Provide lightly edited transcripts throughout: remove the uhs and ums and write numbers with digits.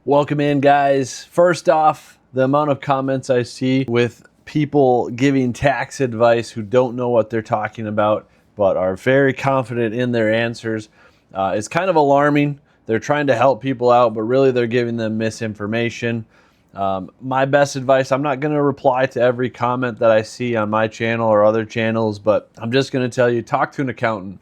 Welcome in, guys. First off, the amount of comments I see with people giving tax advice who don't know what they're talking about but are very confident in their answers is kind of alarming. They're trying to help people out, but really they're giving them misinformation. My best advice, I'm not going to reply to every comment that I see on my channel or other channels, but I'm just going to tell you, talk to an accountant.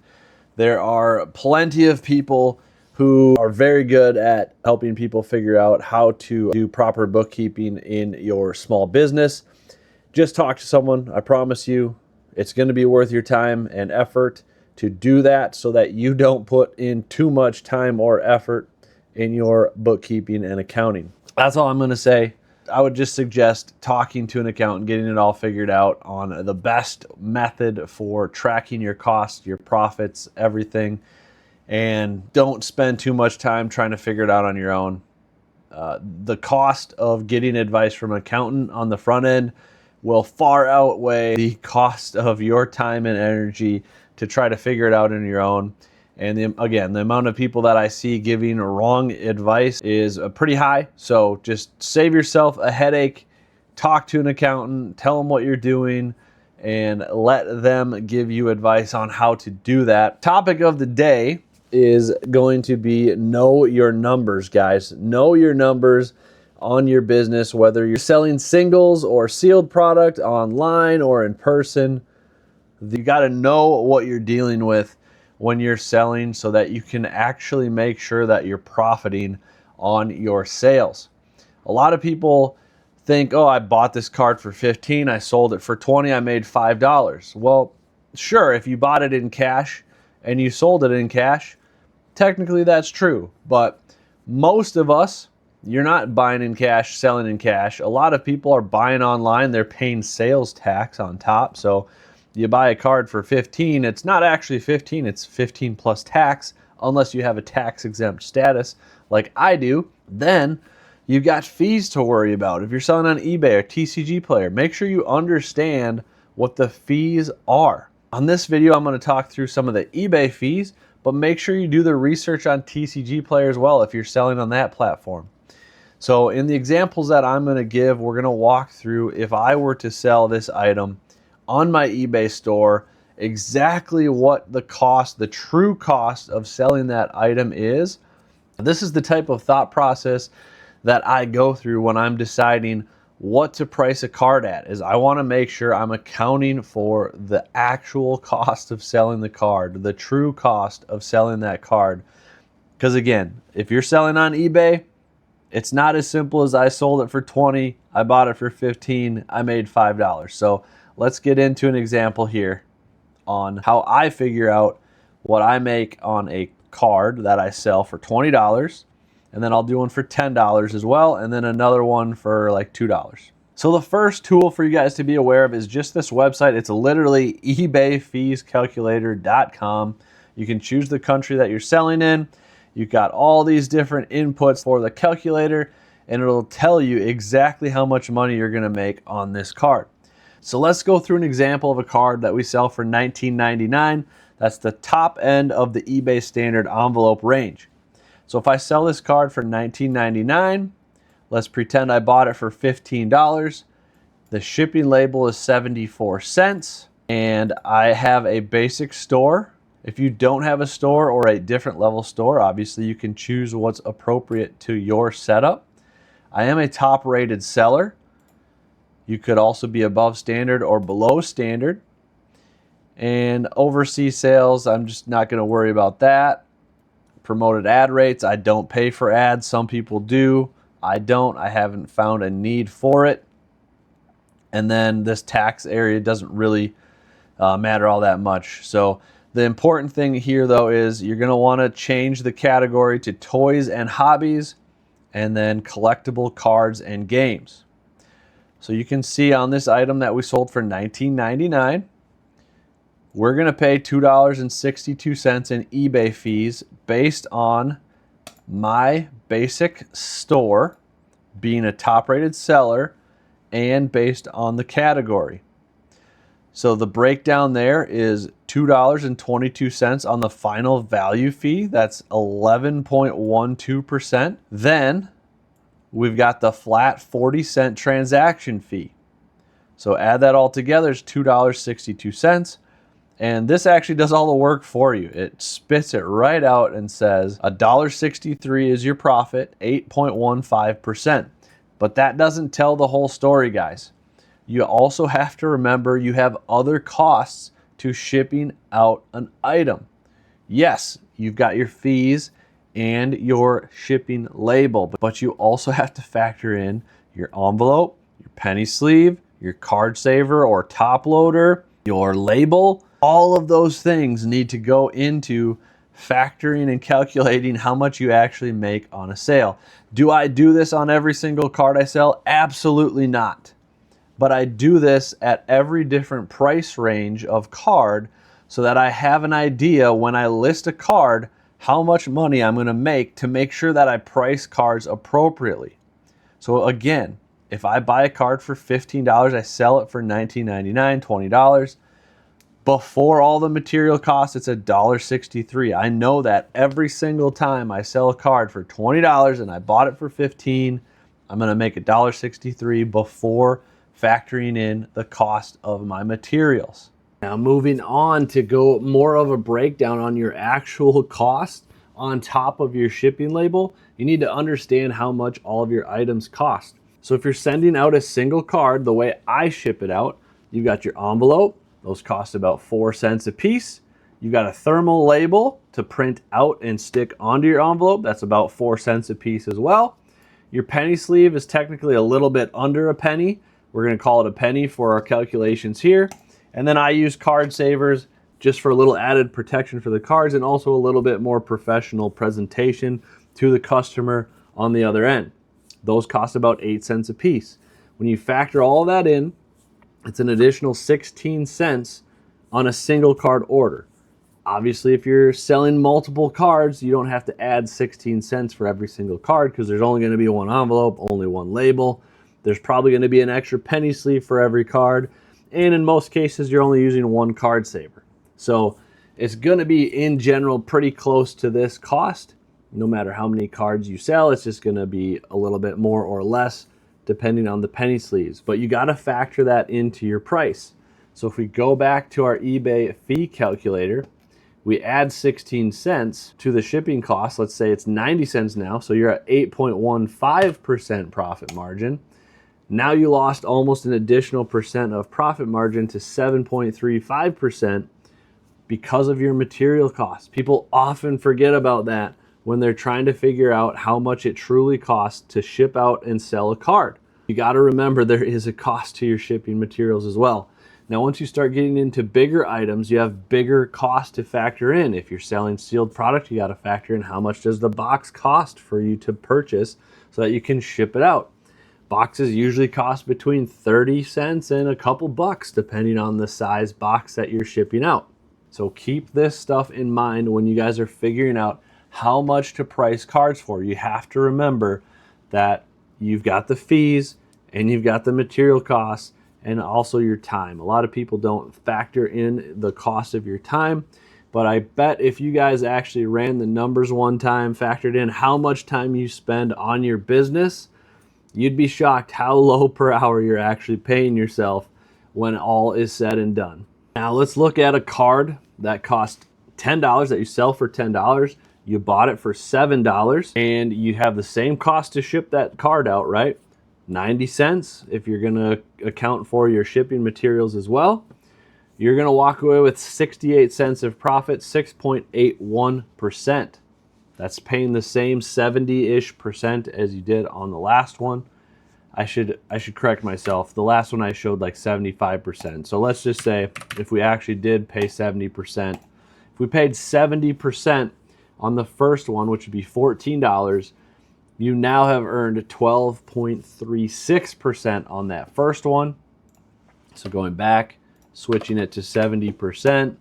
There are plenty of people who are very good at helping people figure out how to do proper bookkeeping in your small business. Just talk to someone. I promise you, it's going to be worth your time and effort to do that so that you don't put in too much time or effort in your bookkeeping and accounting. That's all I'm going to say. I would just suggest talking to an accountant, getting it all figured out on the best method for tracking your costs, your profits, everything. And don't spend too much time trying to figure it out on your own. The cost of getting advice from an accountant on the front end will far outweigh the cost of your time and energy to try to figure it out on your own. And again, the amount of people that I see giving wrong advice is pretty high. So just save yourself a headache, talk to an accountant, tell them what you're doing, and let them give you advice on how to do that. Topic of the day is going to be know your numbers, guys. Know your numbers on your business, whether you're selling singles or sealed product online or in person. You got to know what you're dealing with when you're selling so that you can actually make sure that you're profiting on your sales. A lot of people think, oh, I bought this card for $15, I sold it for $20, I made $5. Well, sure, if you bought it in cash and you sold it in cash, technically that's true. But most of us, you're not buying in cash, selling in cash. A lot of people are buying online. They're paying sales tax on top. So you buy a card for $15, it's not actually $15, it's $15 plus tax, unless you have a tax exempt status like I do. Then you've got fees to worry about. If you're selling on eBay or TCG Player, make sure you understand what the fees are. On this video, I'm going to talk through some of the eBay fees, but make sure you do the research on TCG Player as well if you're selling on that platform. So in the examples that I'm going to give, we're going to walk through if I were to sell this item on my eBay store, exactly what the cost, the true cost of selling that item is. This is the type of thought process that I go through when I'm deciding what to price a card at. Is I want to make sure I'm accounting for the actual cost of selling the card, the true cost of selling that card. Because again, if you're selling on eBay, it's not as simple as I sold it for $20, I bought it for $15, I made $5. So let's get into an example here on how I figure out what I make on a card that I sell for $20. And then I'll do one for $10 as well, and then another one for like $2. So the first tool for you guys to be aware of is just this website. It's literally ebayfeescalculator.com. You can choose the country that you're selling in. You've got all these different inputs for the calculator, and it'll tell you exactly how much money you're going to make on this card. So let's go through an example of a card that we sell for $19.99. That's the top end of the eBay standard envelope range. So if I sell this card for $19.99, let's pretend I bought it for $15. The shipping label is 74 cents, and I have a basic store. If you don't have a store or a different level store, obviously you can choose what's appropriate to your setup. I am a top rated seller. You could also be above standard or below standard. And overseas sales, I'm just not going to worry about that. Promoted ad rates, I don't pay for ads. Some people do. I don't. I haven't found a need for it. And then this tax area doesn't really matter all that much. So the important thing here, though, is you're going to want to change the category to toys and hobbies, and then collectible cards and games. So you can see on this item that we sold for $19.99, we're going to pay $2.62 in eBay fees based on my basic store being a top-rated seller and based on the category. So the breakdown there is $2.22 on the final value fee. That's 11.12%. Then we've got the flat 40-cent transaction fee. So add that all together is $2.62. And this actually does all the work for you. It spits it right out and says $1.63 is your profit, 8.15%. But that doesn't tell the whole story, guys. You also have to remember you have other costs to shipping out an item. Yes, you've got your fees and your shipping label, but you also have to factor in your envelope, your penny sleeve, your card saver or top loader, your label. All of those things need to go into factoring and calculating how much you actually make on a sale. Do I do this on every single card I sell? Absolutely not. But I do this at every different price range of card so that I have an idea when I list a card how much money I'm going to make sure that I price cards appropriately. So again, if I buy a card for $15, I sell it for $19.99, $20. Before all the material costs, it's $1.63. I know that every single time I sell a card for $20 and I bought it for $15, I'm going to make $1.63 before factoring in the cost of my materials. Now moving on to go more of a breakdown on your actual cost on top of your shipping label, you need to understand how much all of your items cost. So if you're sending out a single card, the way I ship it out, you've got your envelope. Those cost about 4 cents a piece. You've got a thermal label to print out and stick onto your envelope. That's about 4 cents a piece as well. Your penny sleeve is technically a little bit under a penny. We're going to call it a penny for our calculations here. And then I use card savers just for a little added protection for the cards and also a little bit more professional presentation to the customer on the other end. Those cost about 8 cents a piece. When you factor all that in, it's an additional 16 cents on a single card order. Obviously, if you're selling multiple cards, you don't have to add 16 cents for every single card because there's only going to be one envelope, only one label. There's probably going to be an extra penny sleeve for every card. And in most cases, you're only using one card saver. So it's going to be, in general, pretty close to this cost. No matter how many cards you sell, it's just going to be a little bit more or less depending on the penny sleeves. But you got to factor that into your price. So if we go back to our eBay fee calculator, we add 16 cents to the shipping cost. Let's say it's 90 cents now. So you're at 8.15% profit margin. Now you lost almost an additional percent of profit margin to 7.35% because of your material costs. People often forget about that when they're trying to figure out how much it truly costs to ship out and sell a card. You got to remember there is a cost to your shipping materials as well. Now, once you start getting into bigger items, you have bigger costs to factor in. If you're selling sealed product, you got to factor in how much does the box cost for you to purchase so that you can ship it out. Boxes usually cost between 30 cents and a couple bucks depending on the size box that you're shipping out. So keep this stuff in mind when you guys are figuring out how much to price cards for. You have to remember that you've got the fees and you've got the material costs and also your time. A lot of people don't factor in the cost of your time, but I bet if you guys actually ran the numbers one time, factored in how much time you spend on your business, you'd be shocked how low per hour you're actually paying yourself when all is said and done. Now let's look at a card that cost $10 that you sell for $10. You bought it for $7 and you have the same cost to ship that card out, right? 90 cents if you're gonna account for your shipping materials as well. You're gonna walk away with 68 cents of profit, 6.81%. That's paying the same 70-ish% as you did on the last one. I should correct myself. The last one I showed like 75%. So let's just say if we actually did pay 70%, if we paid 70% on the first one, which would be $14, you now have earned 12.36% on that first one. So going back, switching it to 70%,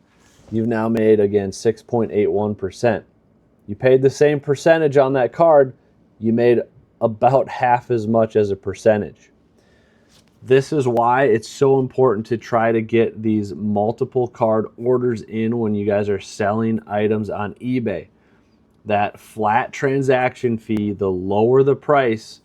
you've now made, again, 6.81%. You paid the same percentage on that card, you made about half as much as a percentage. This is why it's so important to try to get these multiple card orders in when you guys are selling items on eBay. That flat transaction fee, the lower the price,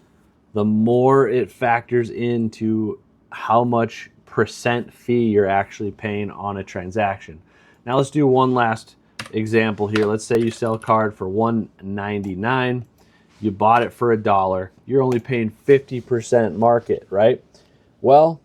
the more it factors into how much percent fee you're actually paying on a transaction. Now let's do one last example here. Let's say you sell a card for $1.99. You bought it for $1. You're only paying 50% market, right? Well,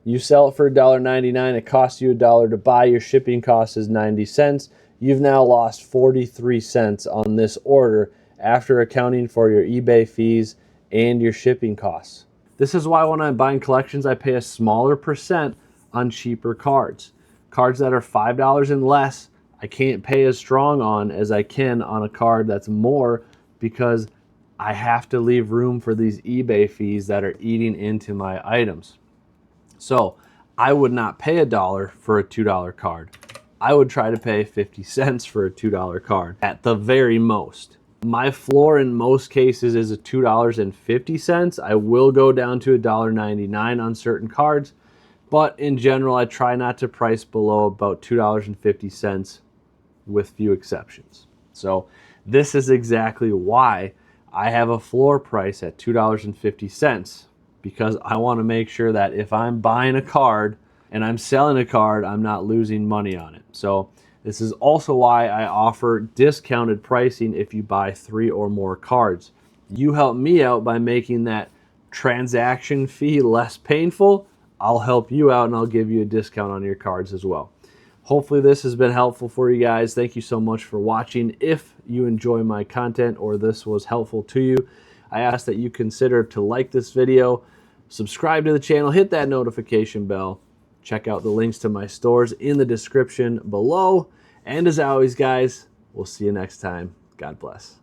you sell it for $1.99. It costs you $1 to buy. Your shipping cost is 90 cents. You've now lost 43 cents on this order after accounting for your eBay fees and your shipping costs. This is why when I'm buying collections, I pay a smaller percent on cheaper cards. Cards that are $5 and less, I can't pay as strong on as I can on a card that's more, because I have to leave room for these eBay fees that are eating into my items. So I would not pay $1 for a $2 card. I would try to pay 50 cents for a $2 card at the very most. My floor in most cases is a $2.50. I will go down to $1.99 on certain cards, but in general, I try not to price below about $2.50 with few exceptions. So this is exactly why I have a floor price at $2.50, because I want to make sure that if I'm buying a card and I'm selling a card, I'm not losing money on it. So this is also why I offer discounted pricing if you buy 3 or more cards. You help me out by making that transaction fee less painful. I'll help you out and I'll give you a discount on your cards as well. Hopefully this has been helpful for you guys. Thank you so much for watching. If you enjoy my content or this was helpful to you, I ask that you consider to like this video, subscribe to the channel, hit that notification bell. Check out the links to my stores in the description below. And as always, guys, we'll see you next time. God bless.